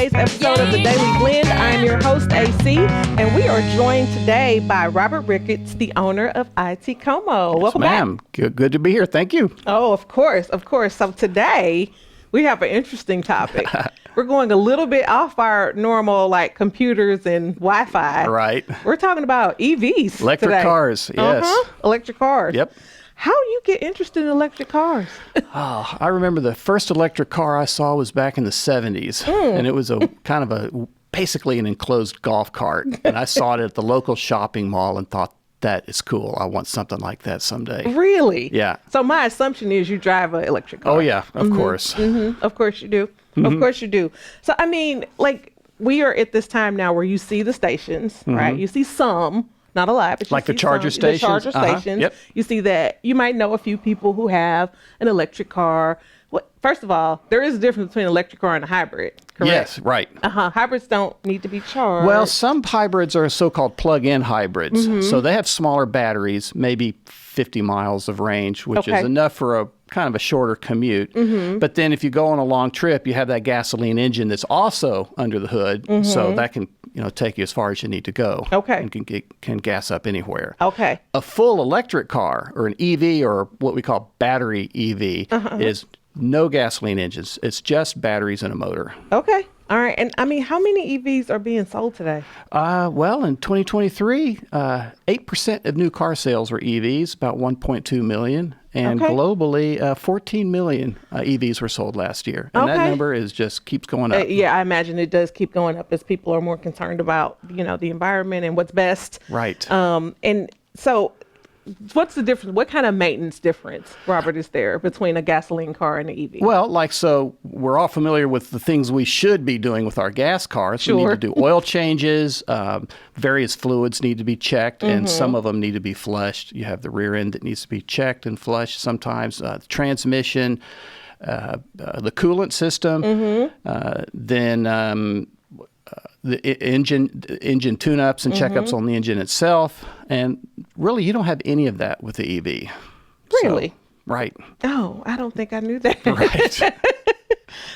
today's episode of The Daily Blend. I'm your host, AC, and we are joined today by Robert Ricketts, the owner of ITCOMO. Welcome ma'am. back. Good to be here. Thank you. Oh, of course. So today we have an interesting topic. We're going a little bit off our normal, like, computers and Wi-Fi. Right. We're talking about EVs Electric today. cars, yes. Electric cars. Yep. How you get interested in electric cars? Oh, I remember the first electric car I saw was back in the 70s, and it was basically an enclosed golf cart. And I saw it at the local shopping mall and thought, that is cool. I want something like that someday. Really? Yeah. So my assumption is you drive an electric car. Oh, yeah, of course. Mm-hmm. Of course you do. Of course you do. So, I mean, like, we are at this time now where you see the stations, right? You see some, not a lot, but you Like see the charger some, stations? The charger stations. Yep. You see that. You might know a few people who have an electric car. Well, first of all, there is a difference between an electric car and a hybrid, correct? Yes, right. Hybrids don't need to be charged. Well, some hybrids are so-called plug-in hybrids. So they have smaller batteries, maybe 50 miles of range, which is enough for a kind of a shorter commute. But then if you go on a long trip, you have that gasoline engine that's also under the hood. So that can, take you as far as you need to go. Okay. And can gas up anywhere. Okay. A full electric car or an EV or what we call battery EV is no gasoline engines. It's just batteries and a motor. Okay. All right. And I mean, how many EVs are being sold today? Well, in 2023, 8% of new car sales were EVs, about 1.2 million. And globally, 14 million EVs were sold last year. And that number just keeps going up. Yeah, I imagine it does keep going up as people are more concerned about, the environment and what's best. Right. And so what's the difference? What kind of maintenance difference, Robert, is there between a gasoline car and an EV? Well, we're all familiar with the things we should be doing with our gas cars. Sure. We need to do oil changes, various fluids need to be checked, and some of them need to be flushed. You have the rear end that needs to be checked and flushed sometimes, the transmission, the coolant system, then the engine tune-ups and checkups on the engine itself. And really, you don't have any of that with the EV. Really? So, right. Oh, I don't think I knew that. Right.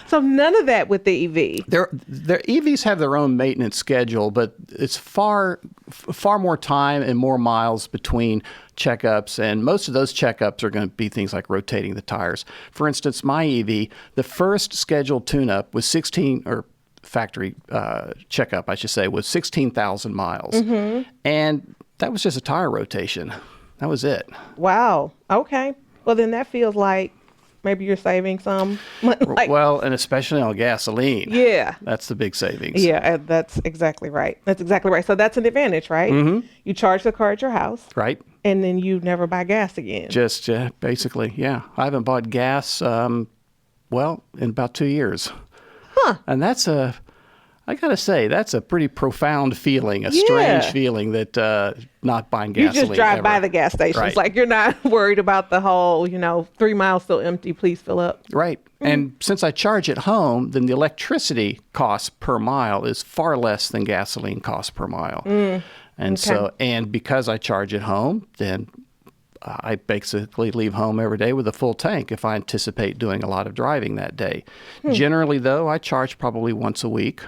So none of that with the EV. Their EVs have their own maintenance schedule, but it's far more time and more miles between checkups, and most of those checkups are going to be things like rotating the tires. For instance, my EV, the first scheduled tune-up was factory checkup, I should say, was 16,000 miles. And that was just a tire rotation. That was it. Wow. Okay. Well, then that feels like maybe you're saving some. Well, and especially on gasoline. Yeah. That's the big savings. Yeah, that's exactly right. So that's an advantage, right? You charge the car at your house. Right. And then you never buy gas again. Just basically, yeah. I haven't bought gas, in about 2 years. And I got to say, that's a pretty profound feeling, a strange feeling that not buying gasoline. You just drive by the gas stations. Right. Like, you're not worried about the whole, 3 miles still empty, please fill up. Right. And since I charge at home, then the electricity cost per mile is far less than gasoline cost per mile. And because I charge at home, then I basically leave home every day with a full tank if I anticipate doing a lot of driving that day. Generally, though, I charge probably once a week.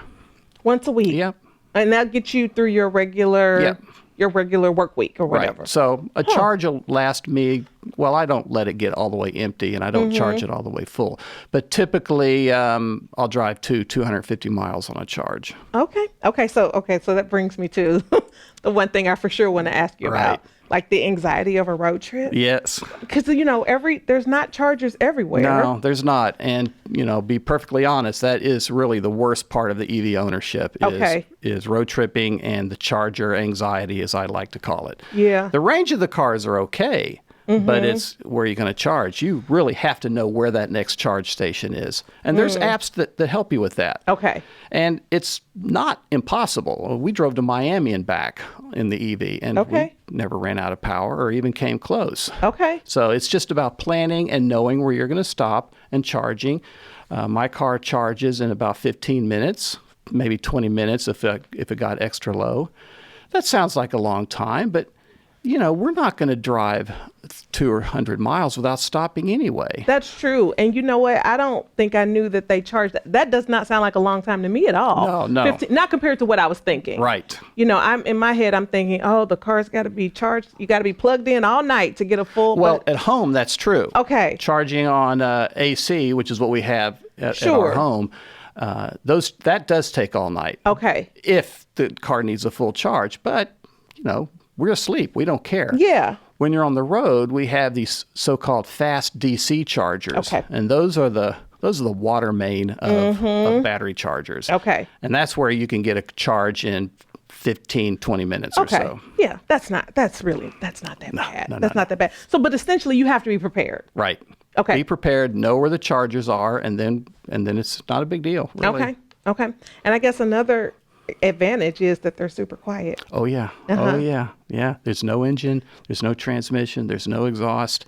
Once a week? Yep. And that gets you through your regular work week or whatever. Right. So a charge will last me, I don't let it get all the way empty, and I don't charge it all the way full. But typically, I'll drive 250 miles on a charge. Okay. So that brings me to the one thing I for sure want to ask you about. Like the anxiety of a road trip? Yes. Because, there's not chargers everywhere. No, there's not. And, be perfectly honest, that is really the worst part of the EV ownership is road tripping and the charger anxiety, as I like to call it. Yeah. The range of the cars are okay, but it's where you're going to charge. You really have to know where that next charge station is. And there's apps that help you with that. Okay. And it's not impossible. We drove to Miami and back in the EV, and we never ran out of power or even came close. Okay. So it's just about planning and knowing where you're going to stop and charging. My car charges in about 15 minutes, maybe 20 minutes if it got extra low. That sounds like a long time, but we're not going to drive 200 miles without stopping anyway. That's true. And you know what? I don't think I knew that they charged that. That does not sound like a long time to me at all. No. 15, not compared to what I was thinking. Right. I'm in my head, I'm thinking, oh, the car's got to be charged. You got to be plugged in all night to get a full. Well, at home, that's true. Okay. Charging on AC, which is what we have at our home, that does take all night. Okay. If the car needs a full charge. But, we're asleep. We don't care. Yeah. When you're on the road, we have these so-called fast DC chargers. Okay. And those are the water main of battery chargers. Okay. And that's where you can get a charge in 15, 20 minutes or so. Yeah, that's not that bad. That's not that bad. So, but essentially you have to be prepared. Right. Okay. Be prepared, know where the chargers are, and then it's not a big deal, really. Okay. And I guess another advantage is that they're super quiet. Oh, yeah. Oh, yeah. Yeah. There's no engine. There's no transmission. There's no exhaust.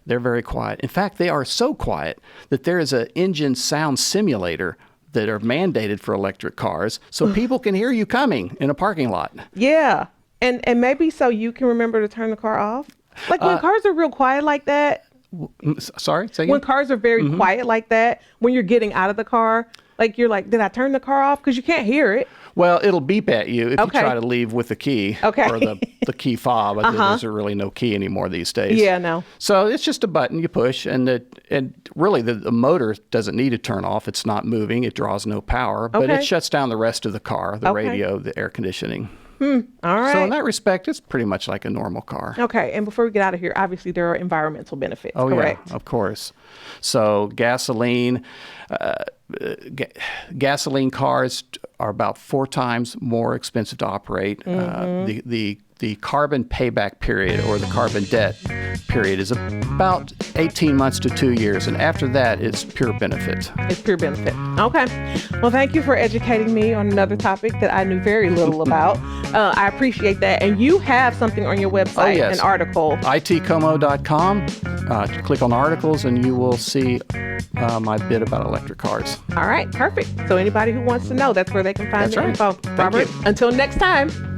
They're very quiet. In fact, they are so quiet that there is an engine sound simulator that are mandated for electric cars so people can hear you coming in a parking lot. Yeah. And maybe so you can remember to turn the car off. Like when cars are real quiet like that. Sorry? Say again? When cars are very quiet like that, when you're getting out of the car, like you're like, did I turn the car off? Because you can't hear it. Well, it'll beep at you if you try to leave with the key or the key fob. There's really no key anymore these days. Yeah, no. So it's just a button you push, and really the motor doesn't need to turn off. It's not moving. It draws no power, but it shuts down the rest of the car, the radio, the air conditioning. All right. So in that respect, it's pretty much like a normal car. Okay. And before we get out of here, obviously there are environmental benefits, correct? Yeah, of course. So gasoline cars are about 4 times more expensive to operate. The carbon payback period or the carbon debt period is about 18 months to 2 years. And after that, it's pure benefit. It's pure benefit. Okay. Well, thank you for educating me on another topic that I knew very little about. I appreciate that. And you have something on your website, an article. ITCOMO.com. Click on articles and you will see my bit about electric cars. All right. Perfect. So anybody who wants to know, that's where they can find the info. Thank Robert, you. until next time.